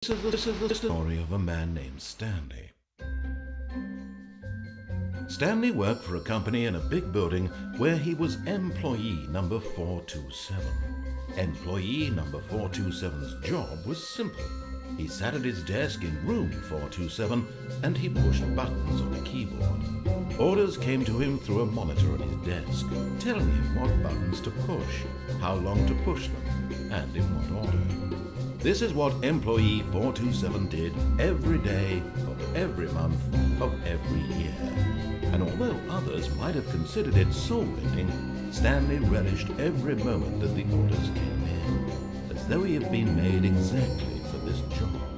This is the story of a man named Stanley. Stanley worked for a company in a big building where he was employee number 427. Employee number 427's job was simple. He sat at his desk in room 427 and he pushed buttons on a keyboard. Orders came to him through a monitor on his desk, telling him what buttons to push, how long to push them, and in what order. This is what employee 427 did every day of every month of every year. And although others might have considered it soul-rending, Stanley relished every moment that the orders came in, as though he had been made exactly for this job.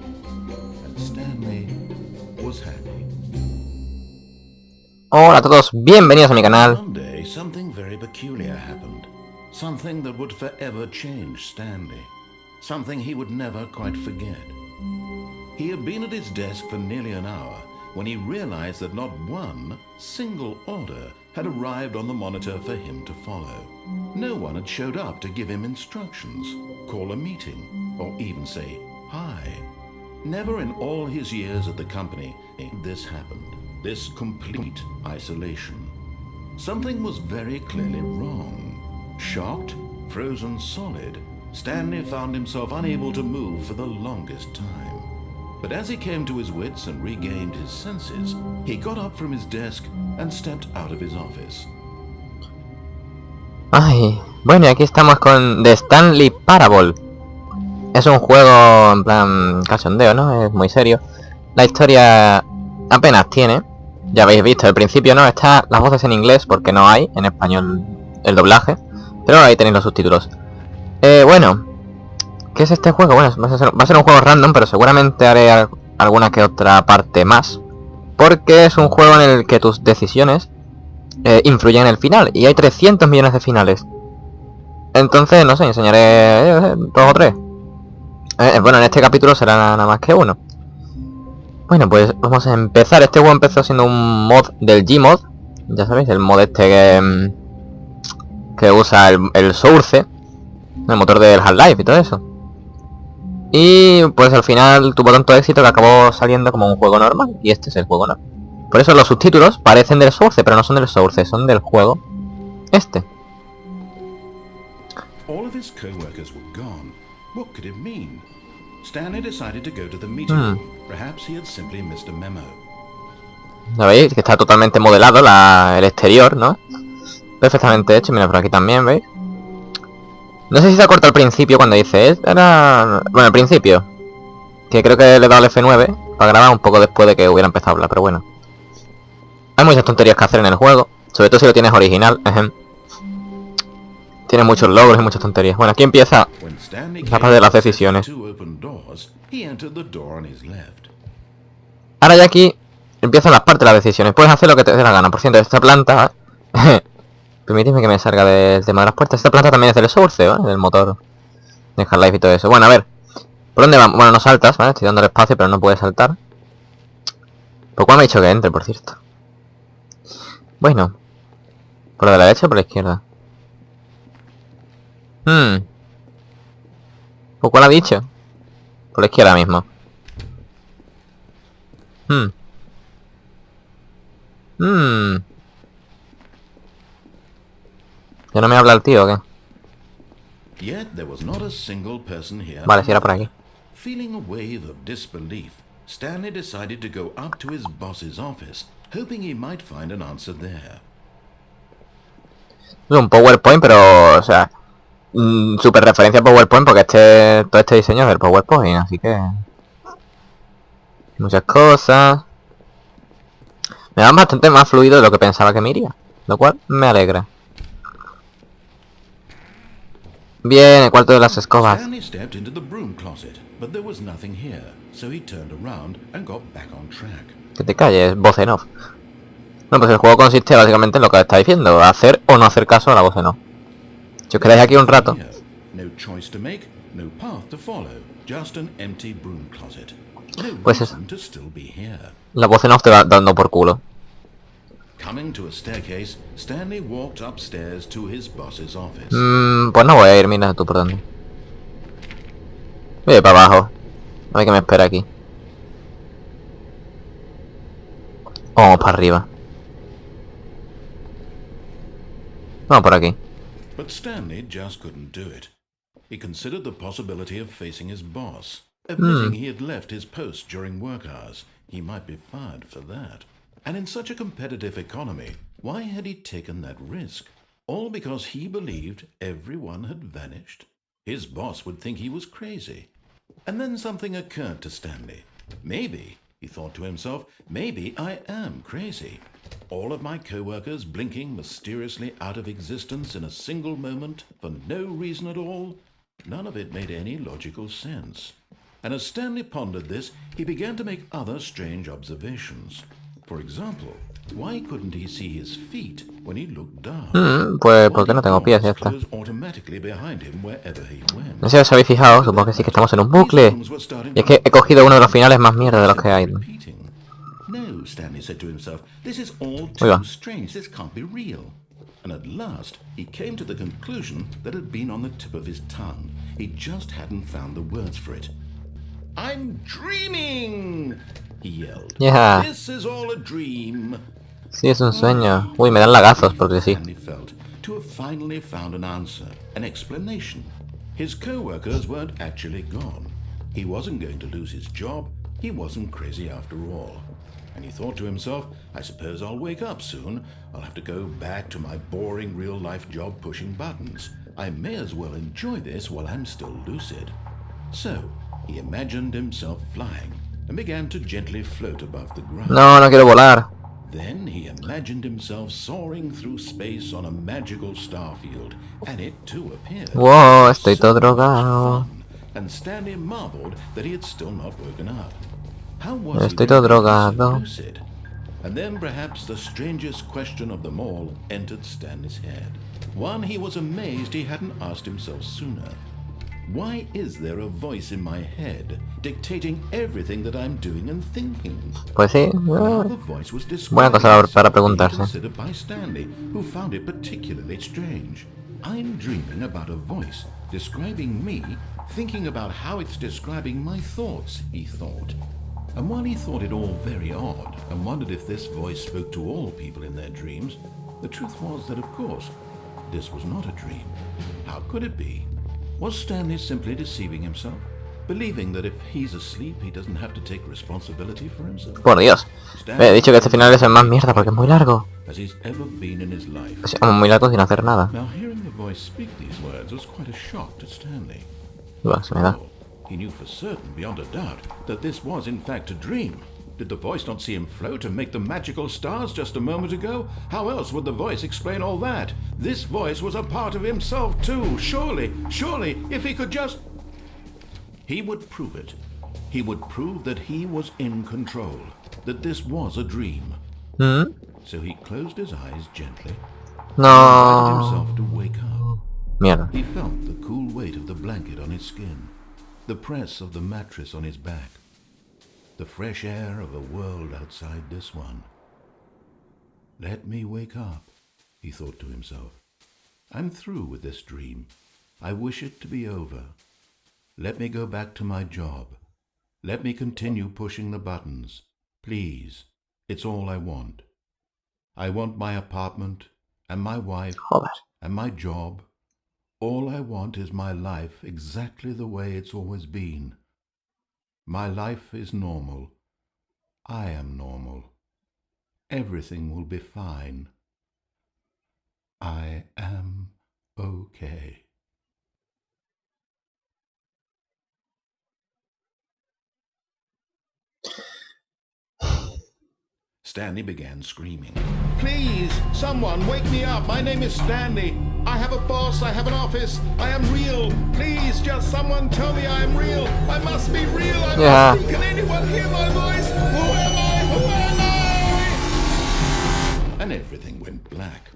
And Stanley was happy. Hola a todos, bienvenidos a mi canal. One day, something very peculiar happened. Something that would forever change Stanley. Something he would never quite forget. He had been at his desk for nearly an hour when he realized that not one single order had arrived on the monitor for him to follow. No one had showed up to give him instructions, call a meeting, or even say hi. Never in all his years at the company this happened, this complete isolation. Something was very clearly wrong. Shocked, frozen solid, Stanley found himself unable to move for the longest time. But as he came to his wits and regained his senses, he got up from his desk and stepped out of his office. Ay, bueno, y aquí estamos con The Stanley Parable. Es un juego en plan cachondeo, ¿no? Es muy serio. La historia apenas tiene. Ya habéis visto el principio, ¿no? Está las voces en inglés porque no hay en español el doblaje. Pero ahí tenéis los subtítulos. Bueno, ¿qué es este juego? Bueno, va a ser un juego random, pero seguramente haré alguna que otra parte más. Porque es un juego en el que tus decisiones influyen en el final. Y hay 300 millones de finales. Entonces, no sé, enseñaré 2 o 3. Bueno, en este capítulo será nada más que uno. Bueno, pues vamos a empezar. Este juego empezó siendo un mod del Gmod. Ya sabéis, el mod este que usa el Source. El motor del Half-Life y todo eso. Y pues al final tuvo tanto éxito que acabó saliendo como un juego normal. Y este es el juego normal. Por eso los subtítulos parecen del Source, pero no son del Source, son del juego este. All of his co-workers were gone. What could it mean? Stanley decided to go to the meeting room. Perhaps he had simply missed a memo. ¿Veis? Que está totalmente modelado el exterior, ¿no? Perfectamente hecho. Mira, por aquí también, ¿veis? No sé si se ha cortado al principio cuando dice era... Bueno, al principio. Que creo que le he dado al F9 para grabar un poco después de que hubiera empezado a hablar, pero bueno. Hay muchas tonterías que hacer en el juego. Sobre todo si lo tienes original. Tiene muchos logros y muchas tonterías. Bueno, aquí empieza la parte de las decisiones. Ahora ya aquí empiezan las partes de las decisiones. Puedes hacer lo que te dé la gana. Por cierto, esta planta... Permitidme que me salga del tema de las puertas. Esta planta también es del Source, ¿vale? Del motor de Half-Life y todo eso. Bueno, a ver. ¿Por dónde vamos? Bueno, no saltas, ¿vale? Estoy dando el espacio, pero no puedes saltar. ¿Por cuál me ha dicho que entre, por cierto? Bueno. ¿Por la derecha o por la izquierda? ¿Por cuál ha dicho? Por la izquierda mismo. ¿Ya no me habla el tío o qué? Vale, si era por aquí. Feeling a wave of disbelief, Stanley decided to go up to his boss's office, hoping he might find an answer there. Es un PowerPoint, pero, o sea, super referencia a PowerPoint porque todo este diseño es del PowerPoint, así que... Muchas cosas... Me dan bastante más fluido de lo que pensaba que me iría, lo cual me alegra. Bien, el cuarto de las escobas. Que te calles, voz en off. Bueno, pues el juego consiste básicamente en lo que está diciendo, hacer o no hacer caso a la voz en off. Si os quedáis aquí un rato. Pues es... La voz en off te va dando por culo. Pues no voy a ir, mira tú por dónde. Voy para abajo. A ver qué me espera aquí. Vamos para arriba. Vamos por aquí. But Stanley just couldn't do it. He considered the possibility of facing his boss, admitting he had left his post during work hours. He might be fired for that. And in such a competitive economy, why had he taken that risk? All because he believed everyone had vanished? His boss would think he was crazy. And then something occurred to Stanley. Maybe, he thought to himself, maybe I am crazy. All of my co-workers blinking mysteriously out of existence in a single moment for no reason at all. None of it made any logical sense. And as Stanley pondered this, he began to make other strange observations. For example, why couldn't he see his feet when he looked down? Pues porque no tengo pies, ya está. Automatically behind him wherever he went. No sé si os habéis fijado, supongo que sí que estamos en un bucle. Y es que he cogido uno de los finales más mierda de los que hay. No, Stanley said to himself, this is all Oiga. too strange, this can't be real. And at last, he came to the conclusion that had been on the tip of his tongue. He just hadn't found the words for it. I'm dreaming! He yelled. Yeah. This is all a dream. Sí, es un sueño. Uy, me dan lagazos porque sí. Stanley felt to have finally found an answer, an explanation. His co-workers weren't actually gone. He wasn't going to lose his job. He wasn't crazy after all. And he thought to himself, I suppose I'll wake up soon. I'll have to go back to my boring real-life job pushing buttons. I may as well enjoy this while I'm still lucid. So, he imagined himself flying and began to gently float above the ground. No, no quiero volar. Then he imagined himself soaring through space on a magical starfield, and it too appeared. Wow, estoy todo drogado. And Stanley marveled that he had still not woken up. How was Estoy he todo so drogado. lucid? And then perhaps the strangest question of them all entered Stanley's head. One he was amazed he hadn't asked himself sooner. Why is there a voice in my head dictating everything that I'm doing and thinking? Pues sí. Now the voice was Buena cosa para something preguntarse. considered by Stanley, who found it particularly strange. I'm dreaming about a voice describing me, thinking about how it's describing my thoughts, he thought. And while he thought it all very odd and wondered if this voice spoke to all people in their dreams, the truth was that, of course, this was not a dream. How could it be? Was Stanley simply deceiving himself? Believing that if he's asleep, he doesn't have to take responsibility for himself? Por Dios. He dicho que este final es el más mierda porque es muy largo. As he's ever been in his life. O sea, muy largo sin hacer nada. Now, hearing the voice speak these words was quite a shock to Stanley. Buah, se me da. He knew for certain, beyond a doubt, that this was in fact a dream. Did the voice not see him float and make the magical stars just a moment ago? How else would the voice explain all that? This voice was a part of himself too. Surely, if he could just... He would prove it. He would prove that he was in control, that this was a dream. So he closed his eyes gently and invited No. himself to wake up. Mierda. He felt the cool weight of the blanket on his skin, the press of the mattress on his back, the fresh air of a world outside this one. Let me wake up, he thought to himself. I'm through with this dream. I wish it to be over. Let me go back to my job. Let me continue pushing the buttons. Please, it's all I want. I want my apartment and my wife Joder. and my job. All I want is my life exactly the way it's always been. My life is normal. I am normal. Everything will be fine. I am okay. Stanley began screaming. Please, someone, wake me up. My name is Stanley. I have a boss. I have an office. I am real. Please, just someone tell me I am real. I must be real. I must be. Can anyone hear my voice? Who am I? Who am I? And everything went black.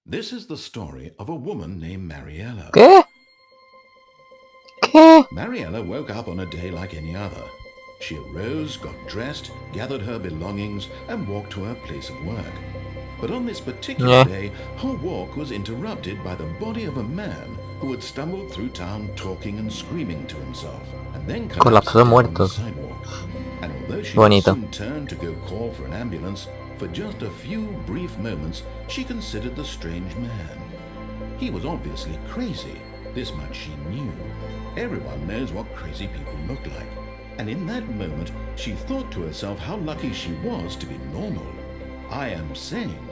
This is the story of a woman named Mariella. ¿Qué? ¿Qué? Mariella woke up on a day like any other. She arose, got dressed, gathered her belongings, and walked to her place of work. But on this particular day, her walk was interrupted by the body of a man who had stumbled through town talking and screaming to himself, and then collapsed Colapsó down on the muerto. sidewalk. And although she Bonito. soon turned to go call for an ambulance, for just a few brief moments, she considered the strange man. He was obviously crazy. This much she knew. Everyone knows what crazy people look like. And in that moment, she thought to herself how lucky she was to be normal. I am sane.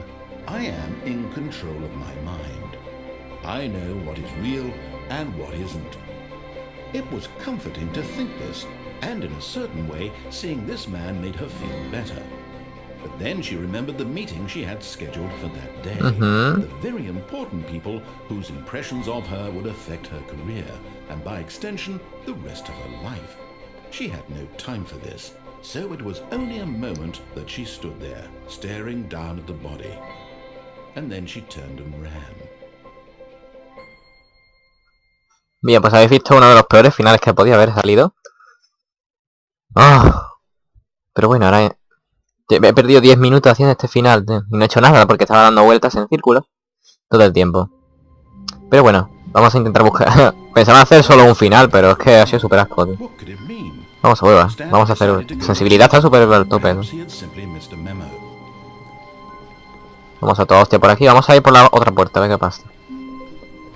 I am in control of my mind. I know what is real and what isn't. It was comforting to think this, and in a certain way, seeing this man made her feel better. But then she remembered the meeting she had scheduled for that day. The very important people whose impressions of her would affect her career, and by extension, the rest of her life. She had no time for this, so it was only a moment that she stood there, staring down at the body. And then she turned and ran. Bien, pues habéis visto uno de los peores finales que podía haber salido. Pero bueno, ahora he perdido 10 minutos haciendo este final y no he hecho nada porque estaba dando vueltas en círculos todo el tiempo. Pero bueno, vamos a intentar buscar... Pensaba hacer solo un final, pero es que ha sido súper asco. Vamos a hueva, vamos a hacer... Sensibilidad está súper al tope, ¿no? Vamos a toda hostia por aquí, vamos a ir por la otra puerta, a ver qué pasa.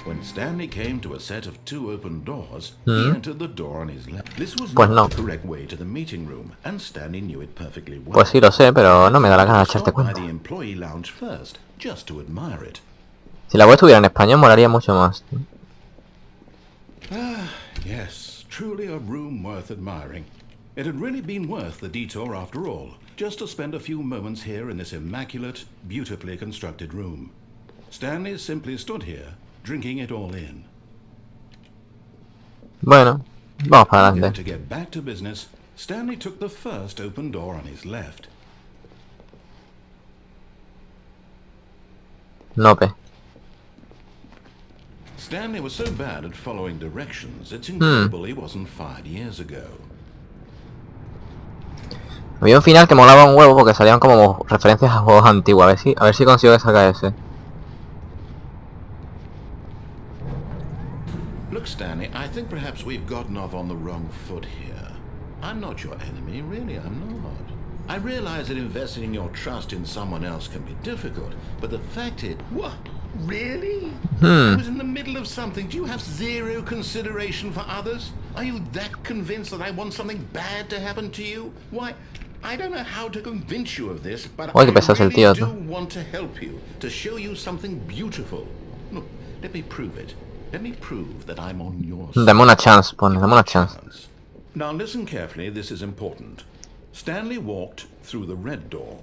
When Stanley came to a set of two open doors, he entered the door on his left. This was Pues not no. the correct way to the meeting room, and Stanley knew it perfectly well. Pues sí lo sé, pero no me da la gana de echarte Stop by cuenta. the employee lounge first, just to admire it. Si la web estuviera en español molaría mucho más. Yes, truly a room worth admiring. It had really been worth the detour after all, just to spend a few moments here in this immaculate, beautifully constructed room. Stanley simply stood here, drinking it all in. Bueno, vamos para Then, adelante. to get back to business, Stanley took the first open door on his left. Nope. Stanley was so bad at following directions, it's incredible he wasn't fired years ago. Había un final que molaba un huevo porque salían como referencias a juegos antiguos. A ver si consigo sacar ese. Look, Stanley, I think perhaps we've gotten off on the wrong foot here. I'm not your enemy, really, I'm not. I realize that investing in your trust in someone else can be difficult, but the fact is... What? Really? I was in the middle of something. Do you have zero consideration for others? Are you that convinced that I want something bad to happen to you? Why, I don't know how to convince you of this, but Oye, I qué pesado es el really tío, do ¿no? want to help you, to show you something beautiful. Look, let me prove it. Let me prove that I'm on your side. Dame una chance, pone, dame una chance. Now listen carefully, this is important. Stanley walked through the red door.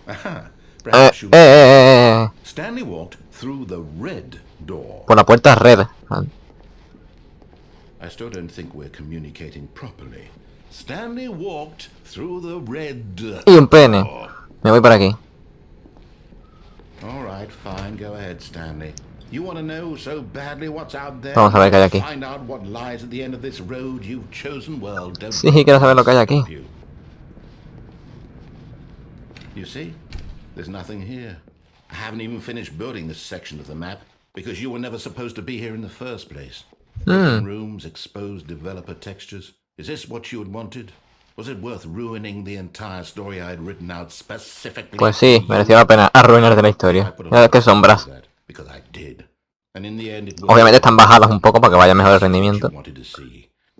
Aha. Perhaps you... Stanley walked through the red door. Por la puerta red. I still don't think we're communicating properly. Stanley walked through the red Y un pene. door. Me voy por aquí. All right, fine, go ahead, Stanley. You want to know so badly what's out there? Vamos a ver qué hay aquí. Find out what lies at the end of this road you've chosen. Well, don't... Sí, quiero saber lo que hay aquí. You see? There's nothing here. I haven't even finished building this section of the map because you were never supposed to be here in the first place. Broken rooms, exposed developer textures. Is this what you had wanted? Was it worth ruining the entire story I had written out specifically? Pues sí, mereció la pena arruinarte la historia. Mira qué sombras. Because I did. And in the end it Obviamente están bajadas un poco para que vaya mejor el rendimiento.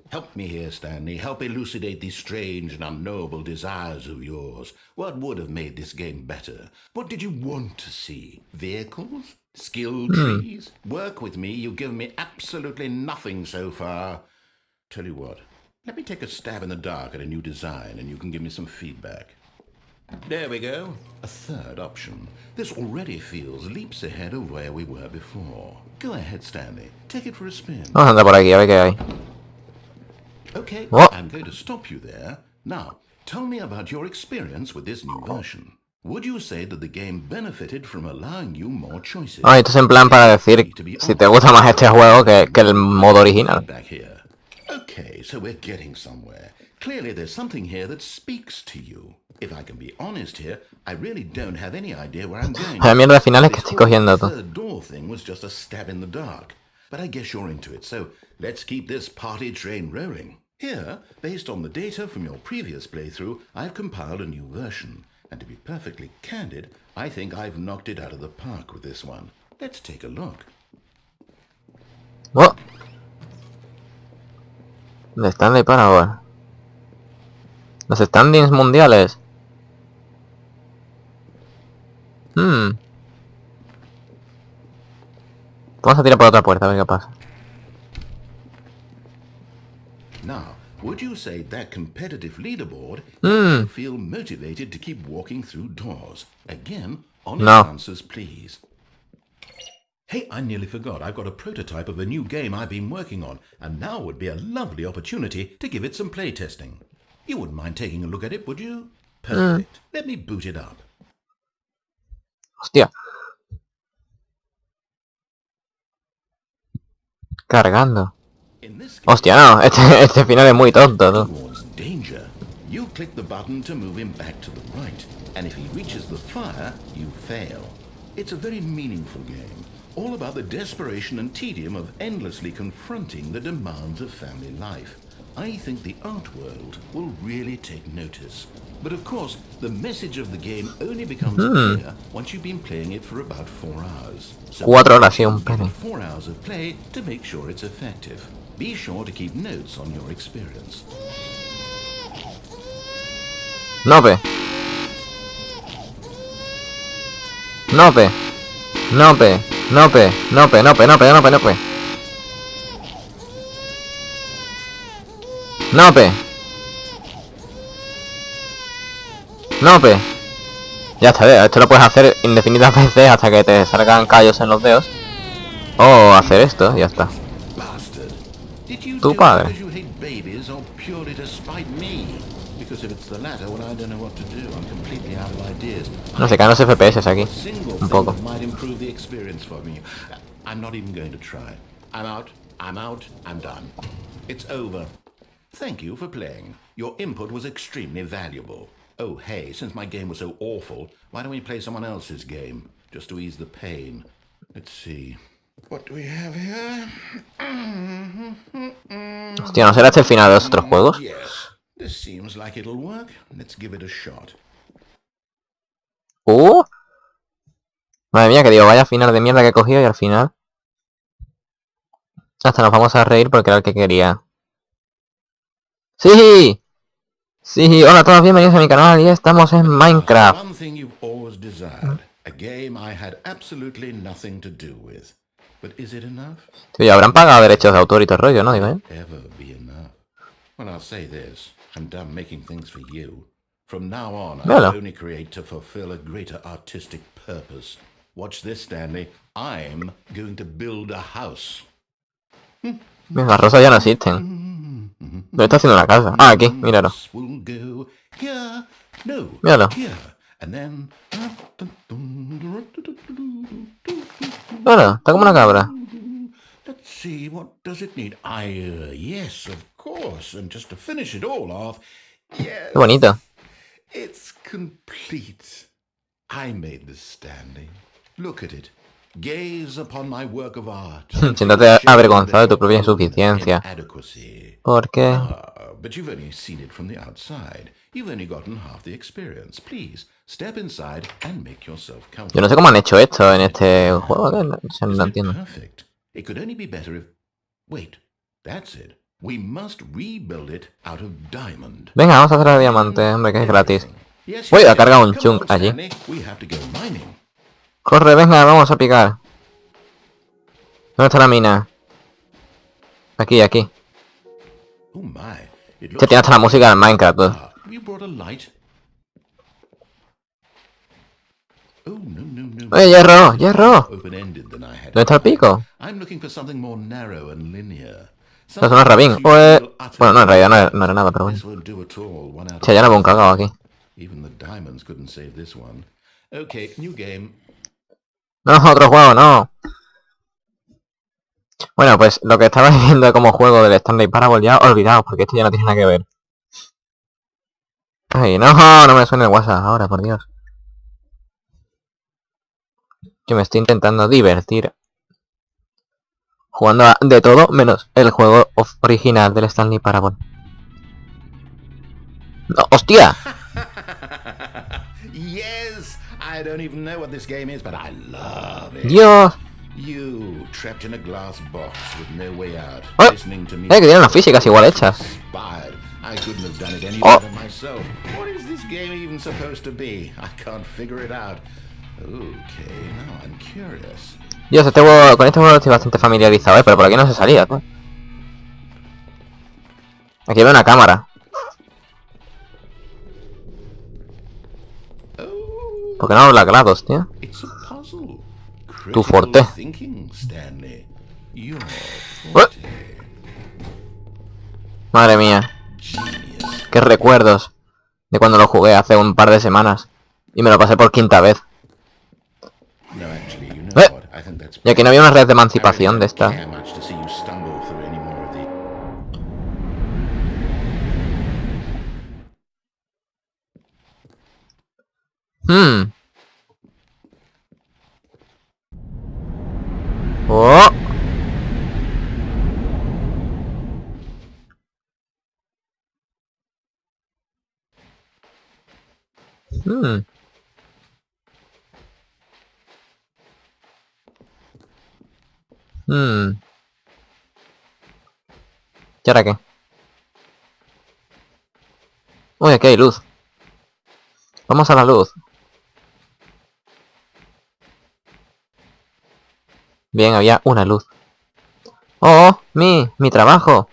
Help me here, Stanley. Help elucidate these strange and unknowable desires of yours. What would have made this game better? What did you want to see? Vehicles? Skill trees? Work with me. You've given me absolutely nothing so far. Tell you what, let me take a stab in the dark at a new design and you can give me some feedback. There we go. A third option. This already feels leaps ahead of where we were before. Go ahead, Stanley. Take it for a spin. Vamos a andar por aquí, a ver qué hay. Okay, Oh. I'm going to stop you there. Now, tell me about your experience with this new version. Would you say that the game benefited from allowing you more choices? Ah, esto es en plan para decir si te gusta más este juego que el modo original. Back here. Okay, so we're getting somewhere. Clearly there's something here that speaks to you. If I can be honest here, I really don't have any idea where I'm going. La mierda final es que This estoy whole cogiendo todo. third door thing was just a stab in the dark. But I guess you're into it, so let's keep this party train rolling. Here, based on the data from your previous playthrough, I've compiled a new version. And to be perfectly candid, I think I've knocked it out of the park with this one. Let's take a look. Oh. De Stanley Parable. Los standings mundiales. Vamos a tirar por otra puerta a ver qué pasa. Now, would you say that competitive leaderboard makes you feel motivated to keep walking through doors? Again, honest No. answers, please. Hey, I nearly forgot. I've got a prototype of a new game I've been working on, and now would be a lovely opportunity to give it some playtesting. You wouldn't mind taking a look at it, would you? Perfect. Let me boot it up. Hostia. Cargando. In this game, Hostia, no. Este final es muy tonto, tú. towards danger. You click the button to move him back to the right, and if he reaches the fire, you fail. It's a very meaningful game, all about the desperation and tedium of endlessly confronting the demands of family life. I think the art world will really take notice. But of course, the message of the game only becomes clear once you've been playing it for about 4 hours. So 4 horas y un give pene. it 4 hours of play to make sure it's effective. Be sure to keep notes on your experience. Nope. Nope. Nope. Nope. Nope. Nope. Nope. Nope. Nope. Nope. Nope. Ya está, esto lo puedes hacer indefinidas veces hasta que te salgan callos en los dedos. O hacer esto, y ya está. Bastard. Did you Tu do it padre. because you hate babies or purely to spite me? Because if it's the latter, well, I don't know what to do. I'm completely out of ideas. No sé, caen los FPS aquí. A single Un thing poco. that might improve the experience for me. I'm not even going to try. I'm out. I'm out. I'm done. It's over. Thank you for playing. Your input was extremely valuable. Oh, hey, since my game was so awful, why don't we play someone else's game? Just to ease the pain. Let's see. What do we have here? Hostia, ¿no será este el final de los otros juegos? Yes, this seems like it'll work. Let's give it a shot. Madre mía, que digo, vaya final de mierda que he cogido y al final... Hasta nos vamos a reír porque era el que quería. ¡Sí! Sí, hola a todos, bienvenidos a mi canal y estamos en Minecraft. One thing you've always desired, a game I had absolutely nothing to do with. But is it enough? Tío, habrán pagado derechos de autor y todo el rollo, ¿no? Digo, ¿eh? Ever be enough? Well, I'll say this. I'm done making things for you. From now on, Míralo. I'll only create to fulfill a greater artistic purpose. Watch this, Stanley. I'm going to build a house. Las rosas ya no existen. ¿Dónde está haciendo una casa? Ah, aquí, míralo. We'll go here. No, Míralo. here. And then... Bueno, está como una cabra. Let's see, what does it need? Yes, of course. And just to finish it all off, yes, Qué bonito. it's complete. I made this, Stanley. Look at it. Gaze upon my work of art. Siéntate avergonzado de tu propia insuficiencia. Inadequacy. ¿Por qué? But you've only seen it from the outside. You've only gotten half the experience. Please, step inside and make yourself Yo comfortable. no sé cómo han hecho esto en este juego, ¿qué? No, no Isn't it entiendo. perfect? It could only be better if... Wait, that's it. We must rebuild it out of diamond. Venga, vamos a hacer el diamante, hombre, que es gratis. Yes, Uy, yes, ha cargado un come chunk on, allí. Stanley. We have to go mining. Corre, venga, vamos a picar. ¿Dónde está la mina? Aquí, aquí. Oh my. It Que looks tiene hasta la música del Minecraft, tú. Have you brought a light? Oh, no. ¡Oye, hierro! ¡Hierro! Open-ended than I had. ¿Dónde está el pico? I'm looking for something more narrow and linear. Eso no es rabín. Pues... Bueno, no, en realidad no era nada, pero bueno. This won't do at all. One out of Che, ya no veo un cagado aquí. Even the diamonds couldn't save this one. Okay, new game. No, otro juego, no. Bueno, pues lo que estaba viendo como juego del Stanley Parable ya olvidaos, porque esto ya no tiene nada que ver. Ay, no me suena el WhatsApp ahora, por Dios. Que me estoy intentando divertir. Jugando a de todo menos el juego original del Stanley Parable. ¡No, hostia! Yes, I don't even know what this game is, but I love it. ¡Dios! You trapped in a glass box with no way out, ¡Oh! listening to me. Que tienen las físicas igual hechas. Inspired. I couldn't have done it any Oh. better myself. What is this game even supposed to be? I can't figure it out. Okay, now I'm curious. Dios, este juego, con este juego estoy bastante familiarizado, pero por aquí no se salía, pues. Aquí veo una cámara. Oh, ¿Por qué no habla GLaDOS, tío? it's a puzzle. Tu Critical forte. thinking, Stanley. Your Oh. forte. Madre mía, Genius. qué recuerdos de cuando lo jugué hace un par de semanas. Y me lo pasé por quinta vez. No, actually, you know what? I think that's Y aquí no había una red de I really emancipación de don't care esta. much to see you stumble through any more of the Oh. Hmm. Hmm. ¿Y ahora qué? Uy, aquí hay luz. Vamos a la luz. Bien, había una luz. ¡Oh! ¡Mi trabajo!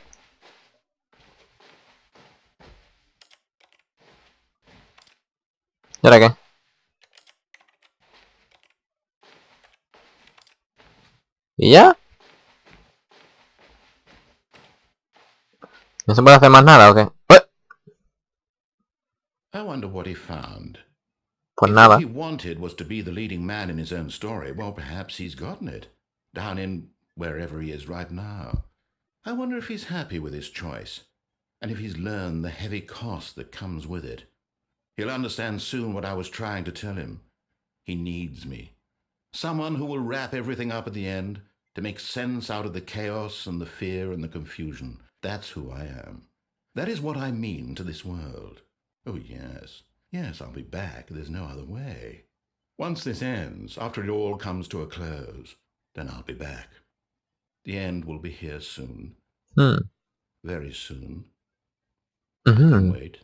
¿Y ahora qué? ¿Y ya? ¿No se puede hacer más nada o qué? ¡Ué! I wonder what he found. Pues If nada. what he wanted was to be the leading man in his own story, well, perhaps he's gotten it. Down in wherever he is right now. I wonder if he's happy with his choice, and if he's learned the heavy cost that comes with it. He'll understand soon what I was trying to tell him. He needs me. Someone who will wrap everything up at the end, to make sense out of the chaos and the fear and the confusion. That's who I am. That is what I mean to this world. Oh, yes. Yes, I'll be back. There's no other way. Once this ends, after it all comes to a close, then I'll be back. The end will be here soon. Hmm. Very soon. Mhm. Wait.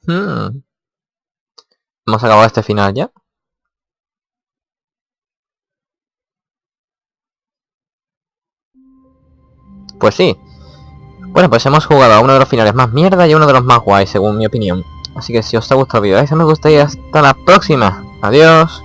Hmm. ¿Hemos acabado este final ya? Pues sí. Bueno, pues hemos jugado a uno de los finales más mierda y a uno de los más guays, según mi opinión. Así que si os ha gustado el vídeo, dais a me gusta y hasta la próxima. Adiós.